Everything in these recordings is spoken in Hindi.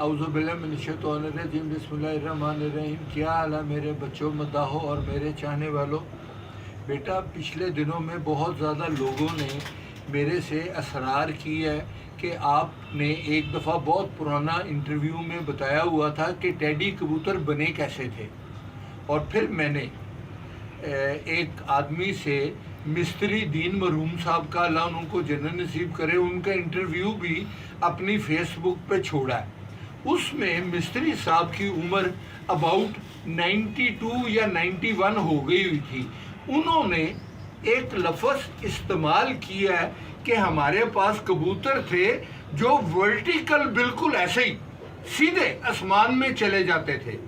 औज़ुबिल्लाहिमिनश्शैतानिर्रजीम बिस्मिल्लाहिर्रहमानिर्रहीम। क्या हाल है मेरे बच्चों, मद्दाहों और मेरे चाहने वालों। बेटा, पिछले दिनों में बहुत ज़्यादा लोगों ने मेरे से असरार की है कि आपने एक दफ़ा बहुत पुराना इंटरव्यू में बताया हुआ था कि टेडी कबूतर बने कैसे थे। और फिर मैंने एक आदमी से, मिस्त्री दीन मरहूम साहब का, अल्लाह उनको जन्नत नसीब करे, उनका इंटरव्यू भी अपनी फेसबुक पे छोड़ा है। उसमें मिस्त्री साहब की उम्र अबाउट 92 या 91 हो गई हुई थी। उन्होंने एक लफ्ज़ इस्तेमाल किया है कि हमारे पास कबूतर थे जो वर्टिकल बिल्कुल ऐसे ही सीधे आसमान में चले जाते थे।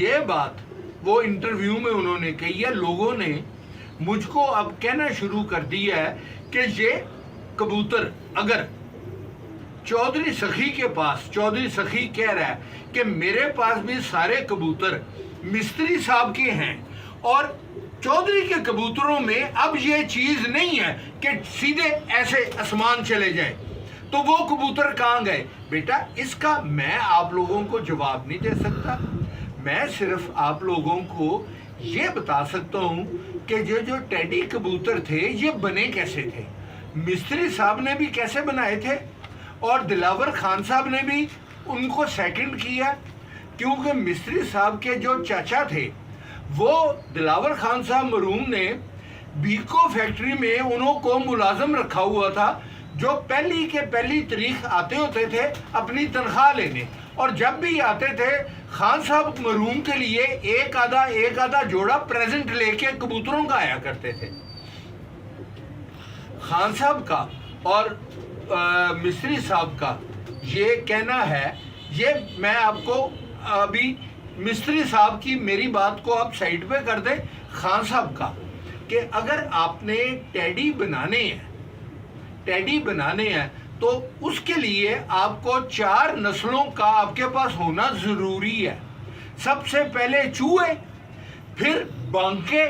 ये बात वो इंटरव्यू में उन्होंने कही है। लोगों ने मुझको अब कहना शुरू कर दिया है कि ये कबूतर अगर चौधरी सखी के पास, चौधरी सखी कह रहा है कि मेरे पास भी सारे कबूतर मिस्त्री साहब के हैं और चौधरी के कबूतरों में अब ये चीज़ नहीं है कि सीधे ऐसे आसमान चले जाए, तो वो कबूतर कहाँ गए? बेटा, इसका मैं आप लोगों को जवाब नहीं दे सकता। मैं सिर्फ आप लोगों को ये बता सकता हूँ कि ये जो टेडी कबूतर थे ये बने कैसे थे। मिस्त्री साहब ने भी कैसे बनाए थे और दिलावर खान साहब ने भी उनको सेकंड किया, क्योंकि मिस्त्री साहब के जो चाचा थे वो दिलावर खान साहब मरहूम ने बीको फैक्ट्री में उनको मुलाजम रखा हुआ था, जो पहली तारीख आते होते थे अपनी तनख्वाह लेने, और जब भी आते थे खान साहब मरहूम के लिए एक आधा जोड़ा प्रेजेंट लेके कबूतरों का आया करते थे। खान साहब का और मिस्त्री साहब का ये कहना है, ये मैं आपको अभी मिस्त्री साहब की मेरी बात को आप साइड पे कर दें, खान साहब का, कि अगर आपने टेडी बनाने हैं तो उसके लिए आपको 4 नस्लों का आपके पास होना ज़रूरी है। सबसे पहले चूहे, फिर बांके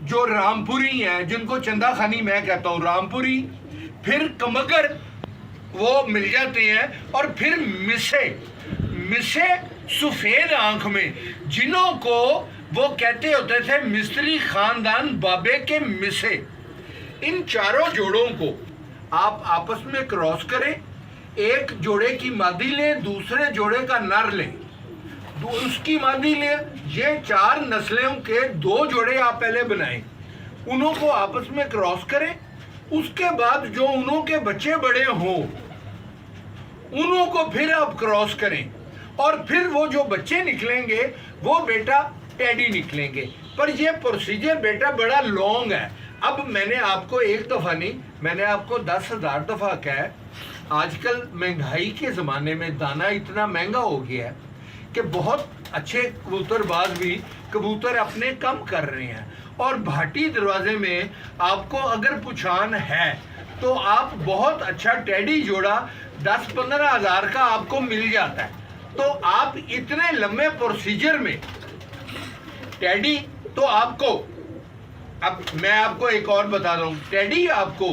जो रामपुरी हैं, जिनको चंदा खानी मैं कहता हूँ रामपुरी, फिर कमगर वो मिल जाते हैं, और फिर मिसे सफ़ेद आंख में, जिन्हों को वो कहते होते थे मिस्त्री खानदान बाबे के मिसे। इन चारों जोड़ों को आप आपस में क्रॉस करें, एक जोड़े की मादी लें, दूसरे जोड़े का नर लें, उसकी मादी लें। ये 4 नस्लों के 2 जोड़े आप पहले बनाएं, उन्हों को आपस में क्रॉस करें। उसके बाद जो उन्हों के बच्चे बड़े हों उन्हों को फिर आप क्रॉस करें, और फिर वो जो बच्चे निकलेंगे वो बेटा टेडी निकलेंगे। पर ये प्रोसीजर बेटा बड़ा लॉन्ग है। अब मैंने आपको एक दफ़ा नहीं, मैंने आपको 10,000 दफ़ा कहा। आजकल महंगाई के ज़माने में दाना इतना महंगा हो गया है कि बहुत अच्छे कबूतरबाज भी कबूतर अपने कम कर रहे हैं, और भाटी दरवाजे में आपको अगर पुछान है तो आप बहुत अच्छा टेडी जोड़ा 10-15 हज़ार का आपको मिल जाता है। तो आप इतने लंबे प्रोसीजर में टेडी, तो आपको, अब मैं आपको एक और बता दूं, टेडी आपको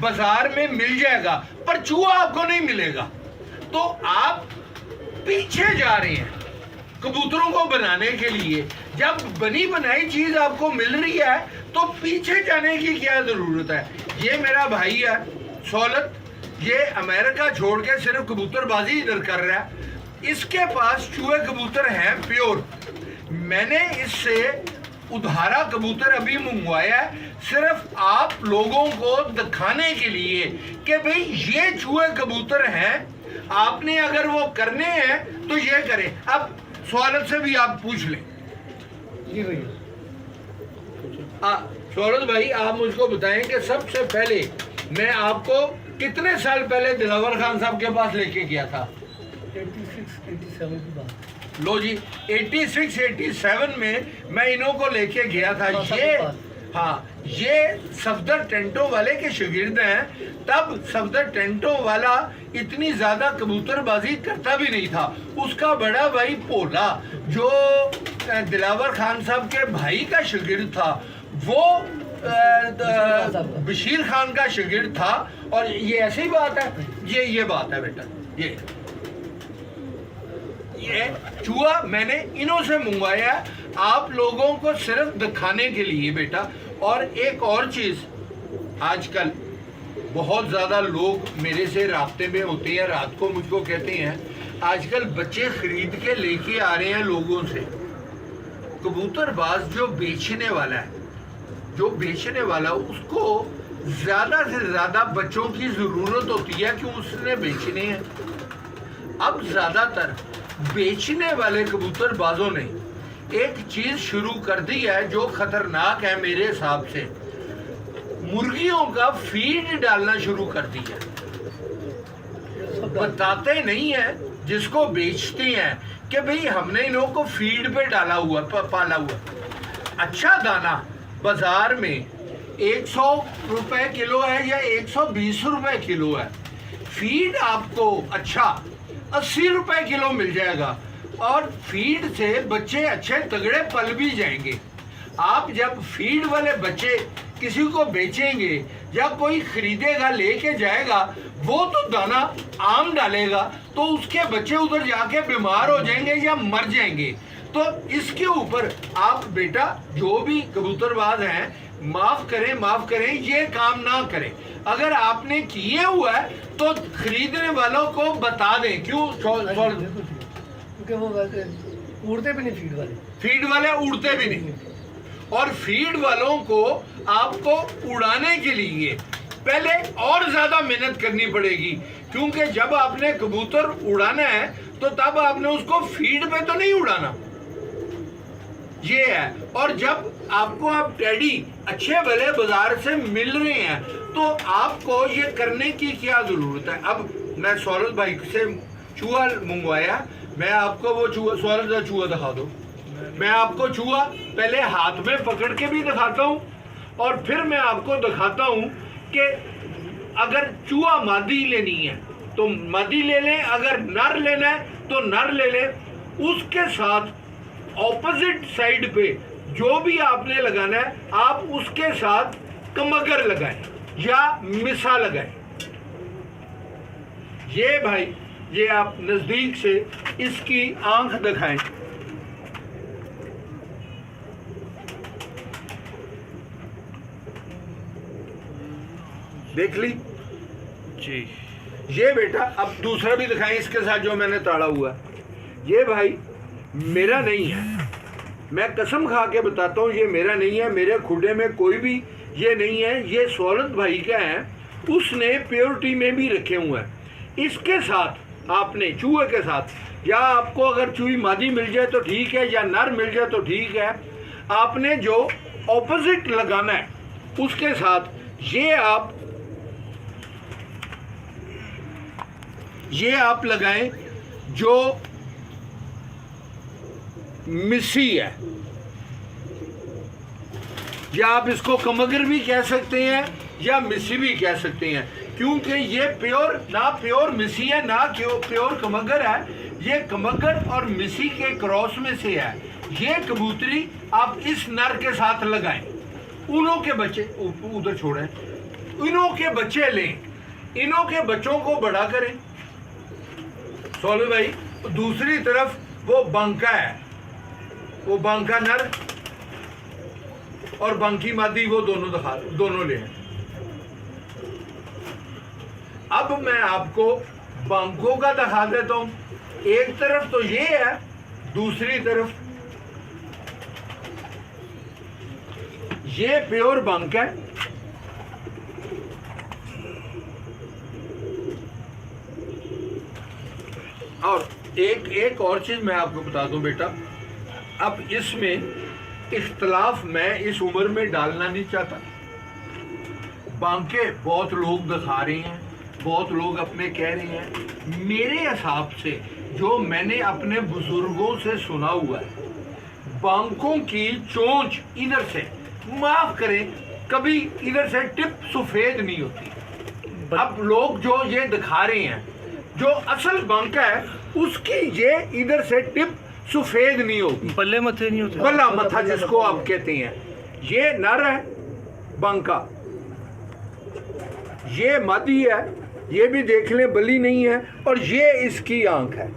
बाजार में मिल जाएगा पर चूहा आपको नहीं मिलेगा। तो आप पीछे जा रहे हैं कबूतरों को बनाने के लिए। जब बनी बनाई चीज आपको मिल रही है तो पीछे जाने की क्या जरूरत है। ये मेरा भाई है सौलत, ये अमेरिका छोड़ के सिर्फ कबूतरबाजी इधर कर रहा है। इसके पास चूहे कबूतर हैं प्योर। मैंने इससे उधारा कबूतर अभी मंगवाया है, सिर्फ आप लोगों को दिखाने के लिए कि भाई ये चूहे कबूतर हैं, आपने अगर वो करने हैं तो ये करें। अब सौलत से भी आप पूछ लें। जी भैया, सौलत भाई, आप मुझको बताएं कि सबसे पहले मैं आपको कितने साल पहले दिलावर खान साहब के पास लेके गया था? 86-87 की बात। लो जी, 86-87 में मैं इन्हों को लेके गया था। ये, हाँ, ये सफदर टेंटो वाले के शागिर्द हैं। तब सफदर टेंटो वाला इतनी ज़्यादा कबूतरबाजी करता भी नहीं था। उसका बड़ा भाई भोला, जो दिलावर खान साहब के भाई का शागिर्द था, वो बशीर खान का शागिर्द था। और ये ऐसी बात है, ये बात है बेटा। ये चूहा मैंने इन्हों से मंगवाया आप लोगों को सिर्फ दिखाने के लिए बेटा। और एक और चीज, आजकल बहुत ज़्यादा लोग मेरे से राब्ते में होते हैं, रात को मुझको कहते हैं आजकल बच्चे खरीद के लेके आ रहे हैं लोगों से। कबूतरबाज जो बेचने वाला उसको ज़्यादा से ज़्यादा बच्चों की ज़रूरत होती है, क्यों उसने बेचने हैं। अब ज़्यादातर बेचने वाले कबूतरबाजों ने एक चीज़ शुरू कर दी है जो ख़तरनाक है मेरे हिसाब से। मुर्गियों का फीड डालना शुरू कर दिया। बताते नहीं है जिसको बेचते हैं कि भाई हमने इन लोगों को फीड पे पाला हुआ। अच्छा दाना बाजार में 100 रुपए किलो है या 120 रुपए किलो है। फीड आपको अच्छा 80 रुपए किलो मिल जाएगा और फीड से बच्चे अच्छे तगड़े पल भी जाएंगे। आप जब फीड वाले बच्चे किसी को बेचेंगे या कोई खरीदेगा लेके जाएगा, वो तो दाना आम डालेगा तो उसके बच्चे उधर जाके बीमार हो जाएंगे या मर जाएंगे। तो इसके ऊपर आप बेटा जो भी कबूतरबाज हैं माफ करें ये काम ना करें। अगर आपने किए हुआ है तो खरीदने वालों को बता दें। क्यों? क्योंकि वो उड़ते भी नहीं, फीड वाले उड़ते भी नहीं। और फीड वालों को आपको उड़ाने के लिए पहले और ज्यादा मेहनत करनी पड़ेगी, क्योंकि जब आपने कबूतर उड़ाना है तो तब आपने उसको फीड पे तो नहीं उड़ाना, ये है। और जब आपको आप टेडी अच्छे भले बाजार से मिल रहे हैं तो आपको ये करने की क्या जरूरत है। अब मैं सौरभ भाई से चूहा मंगवाया, मैं आपको वो सौरभ का चूहा दिखा दो। मैं आपको चूहा पहले हाथ में पकड़ के भी दिखाता हूँ और फिर मैं आपको दिखाता हूँ कि अगर चूहा मादी लेनी है तो मादी ले लें, अगर नर लेना है तो नर ले लें। उसके साथ ऑपोजिट साइड पे जो भी आपने लगाना है आप उसके साथ कमगर लगाएं या मिसा लगाएं। ये भाई ये आप नजदीक से इसकी आंख दिखाएं। देख ली जी। ये बेटा अब दूसरा भी दिखाएं इसके साथ जो मैंने ताड़ा हुआ। ये भाई मेरा नहीं है, मैं कसम खा के बताता हूँ ये मेरा नहीं है। मेरे खुडे में कोई भी ये नहीं है, ये सौरभ भाई का है। उसने प्योरिटी में भी रखे हुए हैं। इसके साथ आपने चूहे के साथ या आपको अगर चूही मादी मिल जाए तो ठीक है या नर मिल जाए तो ठीक है। आपने जो ऑपोजिट लगाना है उसके साथ ये आप लगाएं जो मिसी है, या आप इसको कमगर भी कह सकते हैं या मिसी भी कह सकते हैं, क्योंकि ये प्योर मिसी है ना प्योर कमगर है। ये कमगर और मिसी के क्रॉस में से है। ये कबूतरी आप इस नर के साथ लगाएं। उनों के बच्चे उधर छोड़ें, इनों के बच्चे लें, इनों के बच्चों को बड़ा करें। सोलू भाई दूसरी तरफ वो बांका है, वो बांका नर और बांकी मादी वो दोनों ले। अब मैं आपको बांकों का दिखा देता हूं। एक तरफ तो ये है, दूसरी तरफ ये प्योर बंक है। और एक और चीज मैं आपको बता दूं बेटा, अब इसमें इख्तलाफ मैं इस उम्र में डालना नहीं चाहता। बांके बहुत लोग दिखा रहे हैं, बहुत लोग अपने कह रहे हैं। मेरे हिसाब से जो मैंने अपने बुजुर्गों से सुना हुआ है, बांकों की चोंच इधर से, माफ करें, कभी इधर से टिप सफेद नहीं होती। अब लोग जो ये दिखा रहे हैं, जो असल बांका है उसकी ये इधर से टिप सफेद नहीं होती, बल्ले मथे नहीं होते, बल्ला मथा जिसको आप कहते हैं। ये नर है, बांका, ये मादी है, ये भी देख लें बली नहीं है, और ये इसकी आंख है।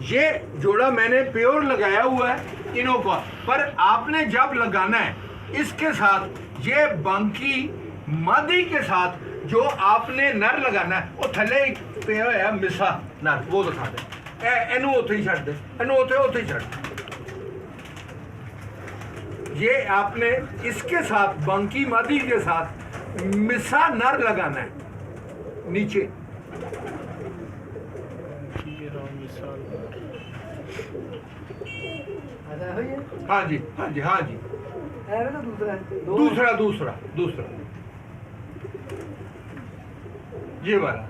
ये जोड़ा मैंने प्योर लगाया हुआ है इनों का, पर आपने जब लगाना है इसके साथ ये बांकी मादी के साथ जो आपने नर लगाना है, वो थले एक पे है मिसा नर, वो दिखा दे, एनू उथे ही छड़ दे, एनू उथे ही छड़ दे। ये आपने इसके साथ बांकी मादी के साथ मिसा नर लगाना है नीचे। ऐसा है ये? हाँ जी, हाँ जी, हाँ जी। है ना दूसरा है? दो दूसरा दूसरा दूसरा ये वाला।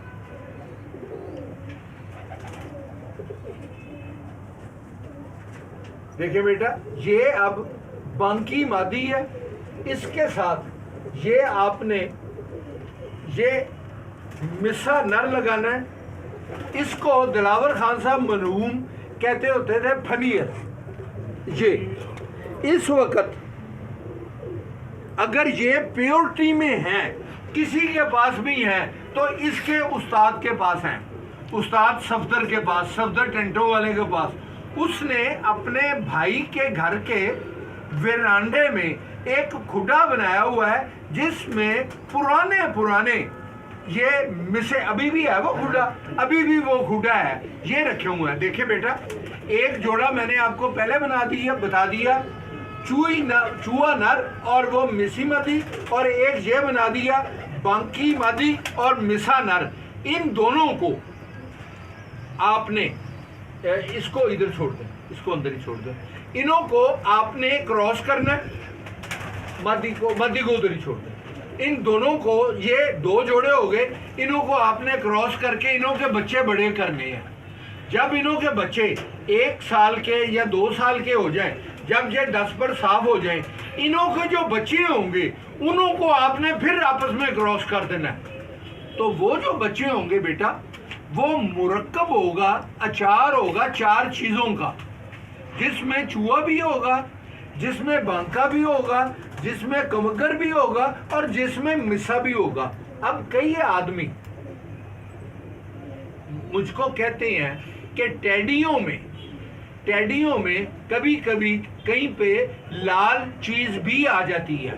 देखिए बेटा, ये अब बांकी मादी है, इसके साथ ये आपने ये मिसा नर लगाना है। इसको दिलावर खान साहब मरहूम कहते होते थे फनीर। ये इस वक्त अगर ये प्योरिटी में है, किसी के पास भी है, तो इसके उस्ताद के पास हैं, उस्ताद सफदर के पास, सफदर टेंटो वाले के पास। उसने अपने भाई के घर के वेरांडे में एक खुडा बनाया हुआ है, जिसमें पुराने ये मिसे अभी भी है, वो खुडा अभी भी वो खुडा है, ये रखे हुए हैं। देखिए बेटा, एक जोड़ा मैंने आपको पहले बता दिया, चूहा नर और वो मिसी मादी, और एक ये बना दिया बांकी मादी और मिसा नर। इन दोनों को आपने इसको इधर छोड़ दें, इसको अंदर ही छोड़ दें। इनों को आपने क्रॉस करना, मादी को उधर ही छोड़ दें। इन दोनों को, ये दो जोड़े हो गए, इनों को आपने क्रॉस करके इनों के बच्चे बड़े करने हैं। जब इनों के बच्चे 1 साल के या 2 साल के हो जाएं, जब ये 10 पर साफ हो जाएं, इनों के जो बच्चे होंगे उन्हों को आपने फिर आपस में क्रॉस कर देना है। तो वो जो बच्चे होंगे बेटा, वो मुरक्कब होगा, अचार होगा 4 चीज़ों का, जिसमें चूहा भी होगा, जिसमें बांका भी होगा, जिसमें कमगर भी होगा, और जिसमें मिसा भी होगा। अब कई आदमी मुझको कहते हैं कि टैडियों में कभी कभी कहीं पे लाल चीज भी आ जाती है।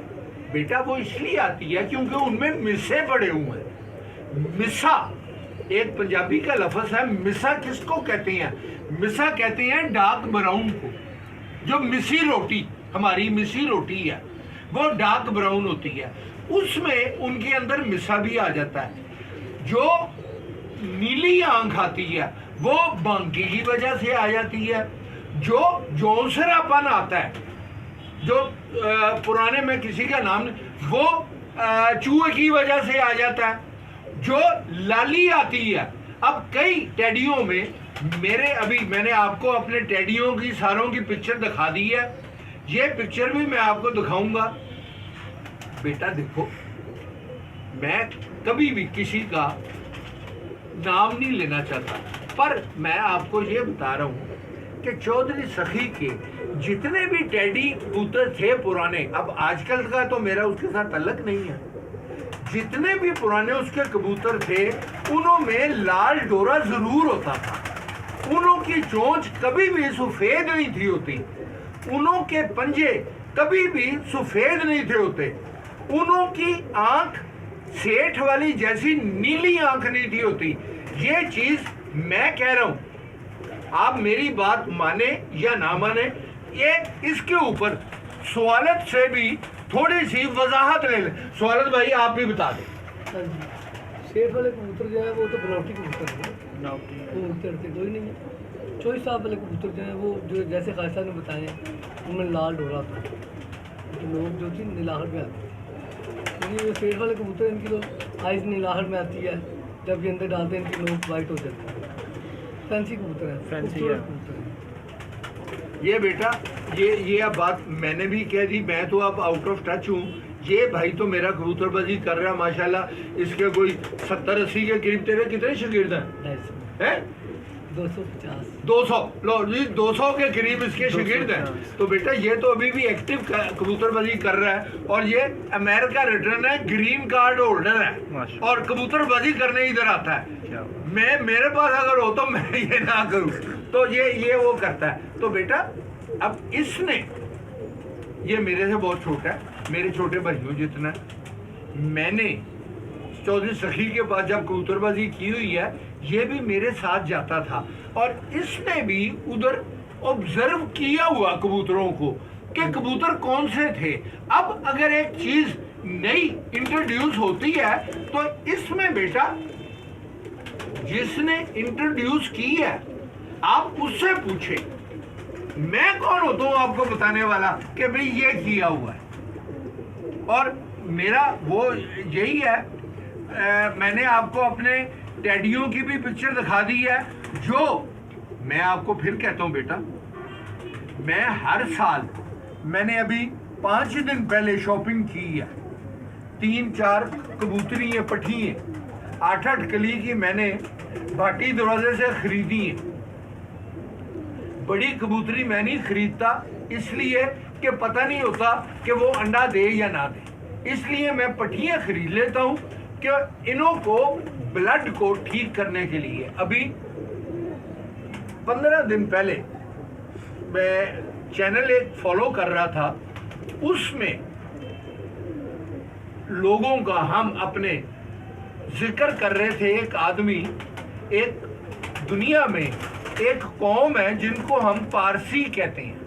बेटा वो इसलिए आती है क्योंकि उनमें मिसे पड़े हुए हैं। मिसा एक पंजाबी का लफ्ज है। मिसा किसको कहते हैं? मिसा कहते हैं डार्क ब्राउन को। जो मिसी रोटी, हमारी मिसी रोटी है, वो डार्क ब्राउन होती है, उसमें उनके अंदर मिसा भी आ जाता है। जो नीली आंख आती है वो बांकी की वजह से आ जाती है। जो जौनसरापन आता है, जो पुराने में किसी का नाम नहीं, वो चूहे की वजह से आ जाता है। जो लाली आती है, अब कई टैडियों में मैंने आपको अपने टैडियों की सारों की पिक्चर दिखा दी है। ये पिक्चर भी मैं आपको दिखाऊंगा। बेटा देखो, मैं कभी भी किसी का नाम नहीं लेना चाहता, पर मैं आपको ये बता रहा हूँ कि चौधरी सखी के जितने भी टैडी कबूतर थे पुराने, अब आजकल का तो मेरा उसके साथ तल्लक नहीं है, जितने भी पुराने उसके कबूतर थे उनों में लाल डोरा जरूर होता था। उनों की चोंच कभी भी सफेद नहीं थी होती, उनों के पंजे कभी भी सफेद नहीं थे होते, उनों की आंख सेठ वाली जैसी नीली आंख नहीं थी होती। ये चीज मैं कह रहा हूं, आप मेरी बात माने या ना माने, ये इसके ऊपर स्वालत से भी थोड़ी सी वजाहत ले लें। स्वालत भाई आप भी बता दें। सेठ वाले कबूतर जो है वो तो बनावटी कबूतर है, वो उड़ते कोई नहीं है। चोई साहब वाले कबूतर जो है वो जो जैसे खासा ने बताए उनमें लाल डोरा था, तो लोग जो थी नीलाहट में आती थी, क्योंकि वो सेठ वाले कबूतर इनकी तो आइज नीलाहट में आती है, जब ये अंदर डालते हैं इनकी नोक वाइट हो जाती है। फैंसी कबूतर है, फैंसी कबूतर है ये बेटा। ये अब बात मैंने भी कह दी, मैं तो अब आउट ऑफ टच हूँ। ये भाई तो मेरा कबूतरबाजी कर रहा है माशाल्लाह, इसके कोई 70-80 के करीब। तेरे कितने शागिर्द हैं? 250। 200 लो जी, 200 के करीब इसके शागिर्द हैं। तो बेटा ये तो अभी भी एक्टिव कबूतरबाजी कर रहा है, और ये अमेरिका रिटर्न है, ग्रीन कार्ड होल्डर है, और कबूतरबाजी करने इधर आता है। मैं मेरे पास अगर हो तो मैं ये ना करूं, तो ये वो करता है। तो बेटा अब इसने, ये मेरे से बहुत छोटा है, मेरे छोटे भाइयों जितना है। मैंने चौधरी सखी के पास जब कबूतरबाजी की हुई है, ये भी मेरे साथ जाता था, और इसने भी उधर ऑब्जर्व किया हुआ कबूतरों को कि कबूतर कौन से थे। अब अगर एक चीज नई इंट्रोड्यूस होती है तो इसमें बेटा जिसने इंट्रोड्यूस की है आप उससे पूछे, मैं कौन होता हूं आपको बताने वाला कि भाई ये किया हुआ है। और मेरा वो यही है, मैंने आपको अपने डैडियों की भी पिक्चर दिखा दी है, जो मैं आपको फिर कहता हूँ बेटा, मैं हर साल, मैंने अभी 5 दिन पहले शॉपिंग की है, 3-4 कबूतरी है, पठी है, 8-8 कली की मैंने भाटी दरवाजे से खरीदी है। बड़ी कबूतरी मैं नहीं खरीदता, इसलिए कि पता नहीं होता कि वो अंडा दे या ना दे, इसलिए मैं पठियाँ खरीद लेता हूँ कि इन्हों को ब्लड को ठीक करने के लिए। अभी 15 दिन पहले मैं चैनल एक फॉलो कर रहा था, उसमें लोगों का हम अपने जिक्र कर रहे थे। एक आदमी, एक दुनिया में एक कौम है जिनको हम पारसी कहते हैं,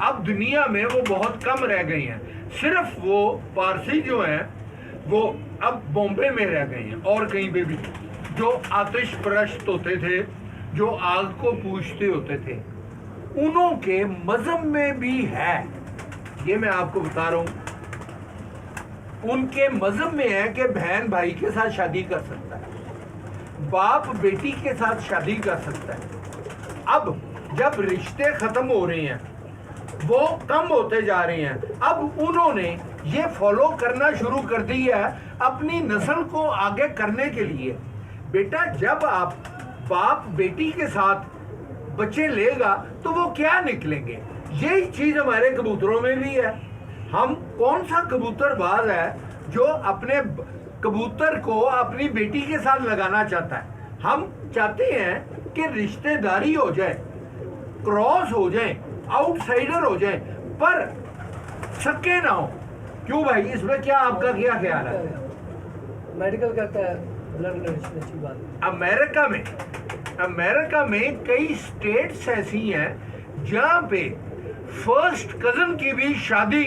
अब दुनिया में वो बहुत कम रह गए हैं, सिर्फ वो पारसी जो हैं वो अब बॉम्बे में रह गए हैं, और कहीं पे भी जो आतिश परस्त होते थे, जो आग को पूजते होते थे, उन्हों के मजहब में भी है, ये मैं आपको बता रहा हूं। उनके मजहब में है कि बहन भाई के साथ शादी कर सकता है, बाप बेटी के साथ शादी कर सकता है। अब जब रिश्ते खत्म हो रहे हैं, वो कम होते जा रहे हैं, अब उन्होंने ये फॉलो करना शुरू कर दिया है अपनी नस्ल को आगे करने के लिए। बेटा जब आप बाप बेटी के साथ बच्चे लेगा तो वो क्या निकलेंगे, यही चीज हमारे कबूतरों में भी है। हम कौन सा कबूतरबाज है जो अपने कबूतर को अपनी बेटी के साथ लगाना चाहता है? हम चाहते हैं कि रिश्तेदारी हो जाए, क्रॉस हो जाए, आउटसाइडर हो जाए, पर सके ना हो। क्यों भाई, इसमें क्या आपका क्या ख्याल है? मेडिकल कहता है ब्लड रिलेशन अच्छी बात है। अमेरिका में कई स्टेट्स ऐसी हैं जहां पे फर्स्ट कजन की भी शादी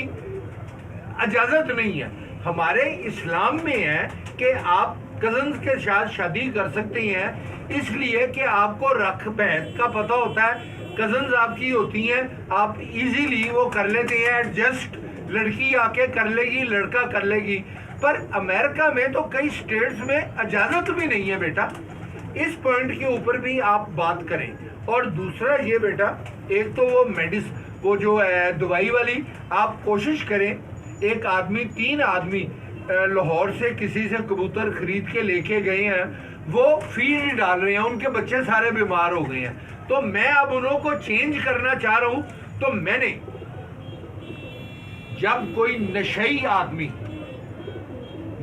इजाजत नहीं है। हमारे इस्लाम में है कि आप कजन के साथ शादी कर सकते हैं, इसलिए कि आपको रख बहन का पता होता है, कजन्स आपकी होती हैं, आप इजीली वो कर लेते हैं एडजस्ट, लड़की आके कर लेगी, लड़का कर लेगी। पर अमेरिका में तो कई स्टेट्स में इजाजत भी नहीं है बेटा। इस पॉइंट के ऊपर भी आप बात करें। और दूसरा ये बेटा, एक तो वो जो है दवाई वाली, आप कोशिश करें, एक आदमी 3 आदमी लाहौर से किसी से कबूतर खरीद के लेके गए हैं, वो फीड डाल रहे हैं, उनके बच्चे सारे बीमार हो गए हैं। तो मैं अब उन्हों को चेंज करना चाह रहा हूं। तो मैंने, जब कोई नशई आदमी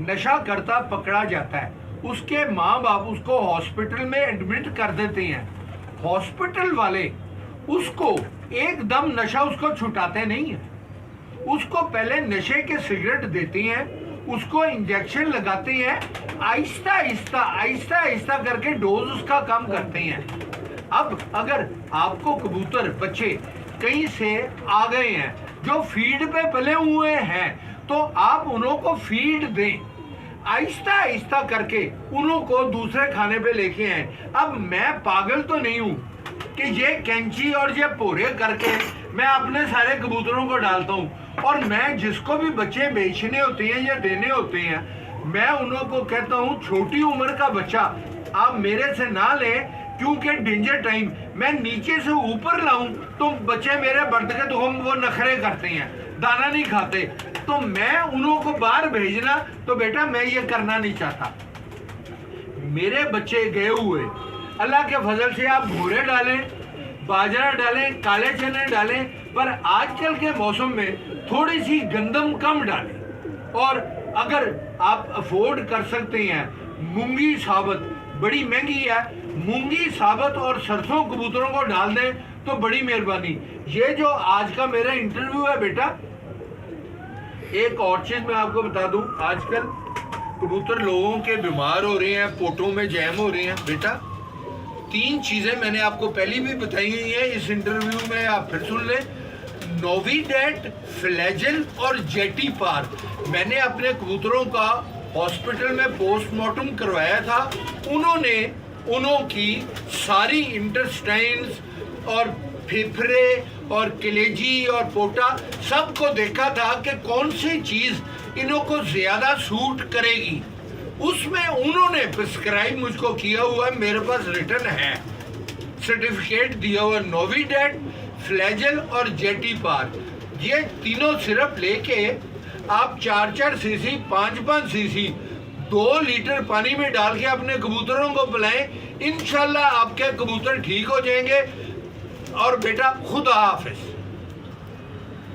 नशा करता पकड़ा जाता है, उसके माँ बाप उसको हॉस्पिटल में एडमिट कर देते हैं। हॉस्पिटल वाले उसको एकदम नशा उसको छुटाते नहीं है, उसको पहले नशे के सिगरेट देते हैं, उसको इंजेक्शन लगाते हैं, आहिस्ता आहिस्ता करके डोज उसका कम करते हैं। अब अगर आपको कबूतर बच्चे कहीं से आ गए हैं जो फीड पे पले हुए हैं, तो आप उन्हों को फीड दें, आहिस्ता आहिस्ता करके उन्हों को दूसरे खाने पे लेके आए। अब मैं पागल तो नहीं हूं कि ये कैंची और ये पोरे करके मैं अपने सारे कबूतरों को डालता हूं, और मैं जिसको भी बच्चे बेचने होते हैं या देने होते हैं, मैं उन्हों को कहता हूं छोटी उम्र का बच्चा आप मेरे से ना लें, क्योंकि डेंजर टाइम मैं नीचे से ऊपर लाऊं तो बच्चे मेरे बढ़ के तो हम वो नखरे करते हैं, दाना नहीं खाते, तो मैं उन्हों को बाहर भेजना, तो बेटा मैं ये करना नहीं चाहता। मेरे बच्चे गए हुए अल्लाह के फजल से आप भूरे डालें, बाजरा डालें, काले चने डालें, पर आजकल के मौसम में थोड़ी सी गंदम कम डालें। और अगर आप अफोर्ड कर सकते हैं, मूंगी साबत बड़ी महंगी है, मूंगी साबत और सरसों कबूतरों को डाल दें तो बड़ी मेहरबानी। ये जो आज का मेरा इंटरव्यू है बेटा, एक और चीज़ मैं आपको बता दूं, आजकल कबूतर लोगों के बीमार हो रहे हैं, पोटों में जैम हो रहे हैं। बेटा 3 चीज़ें मैंने आपको पहले भी बताई हुई है, इस इंटरव्यू में आप फिर सुन लें। नोविडेट, फ्लैजेल और जेटीपार। मैंने अपने कबूतरों का हॉस्पिटल में पोस्टमार्टम करवाया था। उन्हों की सारी इंटेस्टाइन्स और फेफड़े और कलेजी और पोटा सबको देखा था कि कौन सी चीज़ इन्हों को ज़्यादा सूट करेगी। उसमें उन्होंने प्रिस्क्राइब मुझको किया हुआ है, मेरे पास रिटर्न है, सर्टिफिकेट दिया हुआ। नोविडेट, फ्लैजेल और जेटीपार, ये तीनों सिरप लेके आप 4-4 सीसी, 5-5 सीसी 2 लीटर पानी में डाल के अपने कबूतरों को पिलाएं। इंशाल्लाह आपके कबूतर ठीक हो जाएंगे। और बेटा खुदा हाफिज।